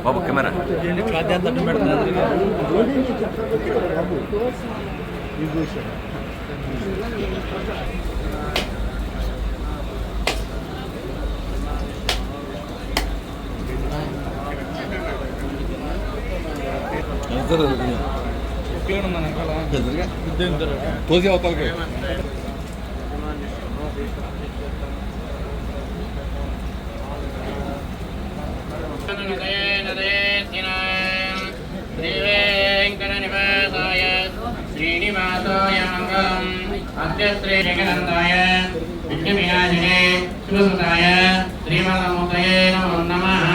బాబు camera తోసి అవతలకి శ్రీనివాసాయ మంగళం అద్యశ్రీ జగనందాయ విఘ్నవినాశినే శివసుతాయ శ్రీమదమూర్తయే నమో నమః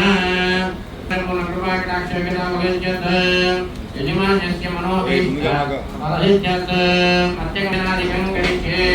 యజమాన్యస్య మనోభిష్టాదిత్యత్ అత్యగణాదికం గరిష్యే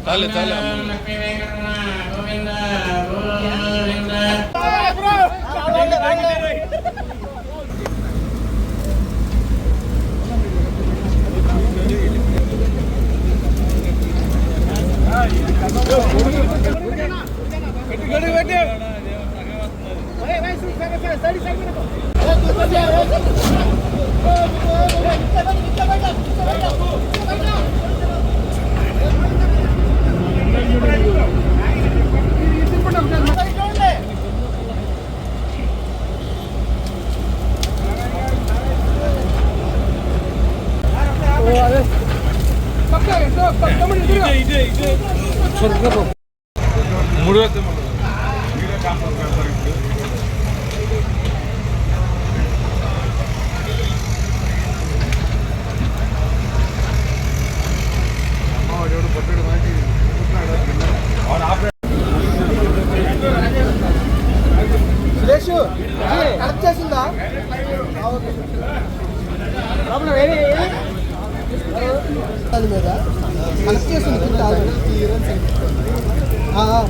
చాలే చాలే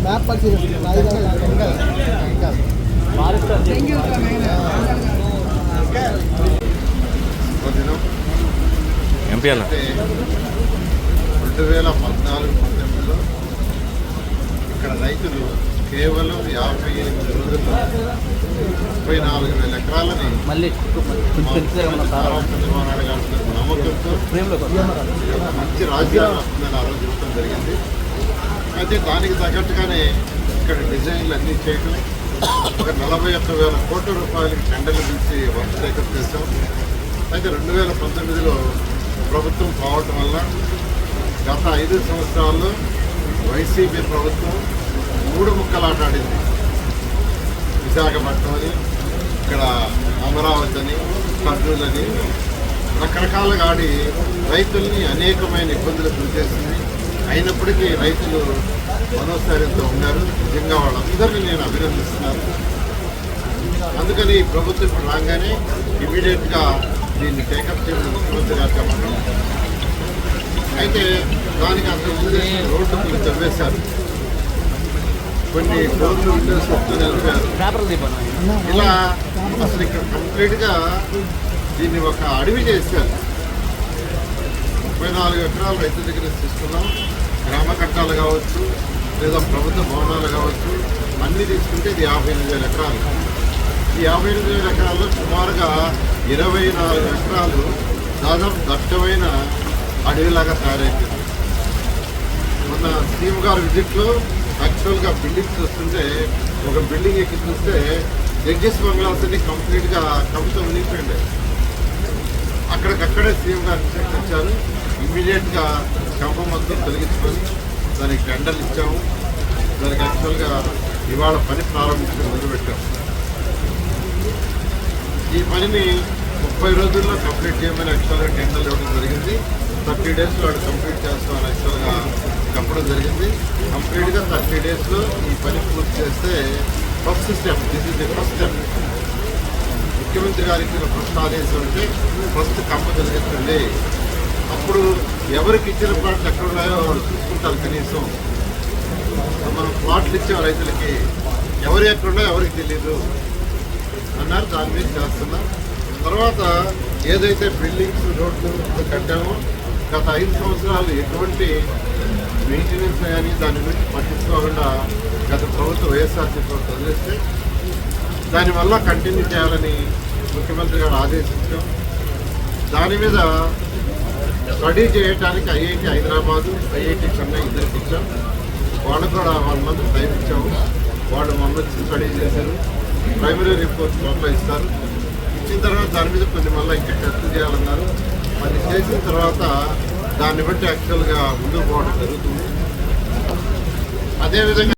మ్యాప్ పరిశీలించి ఎంపీ అన్న 2014-19లో ఇక్కడ రైతులు కేవలం 58 రోజుల్లో 34,000 ఎకరాలని నమ్మకంతో మంచి రాజ్యాంగం వస్తుందని ఆ రోజు చూడటం జరిగింది. అయితే దానికి తగ్గట్టుగానే ఇక్కడ డిజైన్లు అన్నీ చేయడం ఒక 41,000 కోట్ల రూపాయలకి టెండర్లు పిలిచి వర్క్ టేకప్ చేశాం. అయితే 2019లో ప్రభుత్వం పోవటం వల్ల గత 5 సంవత్సరాల్లో వైసీపీ ప్రభుత్వం 3 ముక్కలాట ఆడింది. విశాఖపట్నం అని, ఇక్కడ అమరావతి అని, కర్నూలు అని రకరకాలుగా ఆడి రైతుల్ని అనేకమైన ఇబ్బందులు గురిచేసింది. అయినప్పటికీ రైతులు మనోస్థైర్యంతో ఉన్నారు. నిజంగా వాళ్ళందరినీ నేను అభినందిస్తున్నాను. అందుకని ఈ ప్రభుత్వం ఇప్పుడు రాగానే ఇమీడియట్గా దీన్ని టేకప్ చేయడం ముఖ్యమంత్రి గారు చెప్పడం. అయితే దానికి అంత ఉద్దేశం రోడ్డు కొన్ని తవ్వేశారు, కొన్ని రోడ్లు విండోస్ నిలిపారు. ఇలా అసలు ఇక్కడ కంప్లీట్గా దీన్ని ఒక అడవి చేశారు. 34 ఎకరాలు రైతుల దగ్గర తీసుకున్నాం. గ్రామ కట్టాలు కావచ్చు, లేదా ప్రభుత్వ భవనాలు కావచ్చు, అన్నీ తీసుకుంటే ఇది 58,000 ఎకరాలు. ఈ 58,000 ఎకరాల్లో సుమారుగా 24 ఎకరాలు దాదాపు దట్టమైన అడవిలాగా తయారైపోయింది. మొన్న సీఎం గారు విజిట్లో యాక్చువల్గా బిల్డింగ్స్ వస్తుంటే ఒక బిల్డింగ్ ఎక్కి చూస్తే జడ్జెస్ బంగ్లాస్ అన్ని కంప్లీట్గా కవితో మునిగిపోయింది. అక్కడికక్కడే సీఎం గారు ఇచ్చారు. ఇమ్మీడియట్గా కంప మొత్తం తొలగించుకొని దానికి టెండర్లు ఇచ్చాము. దానికి యాక్చువల్గా ఇవాళ పని ప్రారంభించడం మొదలుపెట్టాము. ఈ పనిని 30 రోజుల్లో కంప్లీట్ చేయమని యాక్చువల్గా టెండర్లు ఇవ్వడం జరిగింది. 30 డేస్లో వాడు కంప్లీట్ చేస్తామని యాక్చువల్గా చెప్పడం జరిగింది. కంప్లీట్గా 30 డేస్లో ఈ పని పూర్తి చేస్తే first step, this is the first step. ముఖ్యమంత్రి గారికి ఫస్ట్ ఆదేశం అంటే ఫస్ట్ కంప జరిగించండి. అప్పుడు ఎవరికి ఇచ్చిన ప్లాట్లు ఎక్కడ ఉన్నాయో వాళ్ళు చూసుకుంటారు. కనీసం మనం ప్లాట్లు ఇచ్చాం రైతులకి, ఎవరు ఎక్కడున్నాయో ఎవరికి తెలియదు అన్నారు. దాని మీద చేస్తున్నాం. తర్వాత ఏదైతే బిల్డింగ్స్ రోడ్లు కట్టామో గత 5 సంవత్సరాలు ఎటువంటి మెయింటెనెన్స్ కానీ దాని గురించి పట్టించుకోకుండా గత ప్రభుత్వం వైఎస్ఆర్సీ ప్రభుత్వం వదిలేస్తే దానివల్ల కంటిన్యూ చేయాలని ముఖ్యమంత్రి గారు ఆదేశించాం. దాని మీద స్టడీ చేయడానికి ఐఐటి హైదరాబాదు, ఐఐటి చెన్నై ఇద్దరికి ఇచ్చాం. వాళ్ళకు కూడా 1 month టైం ఇచ్చాము. వాళ్ళు వచ్చి స్టడీ చేశారు. ప్రైమరీ రిపోర్ట్స్ త్వరలో ఇస్తారు. ఇచ్చిన తర్వాత దాని మీద కొన్ని మళ్ళీ ఇంకా టెస్ట్ చేయాలన్నారు. అది చేసిన తర్వాత దాన్ని బట్టి యాక్చువల్గా ముందుకు పోవడం జరుగుతుంది. అదేవిధంగా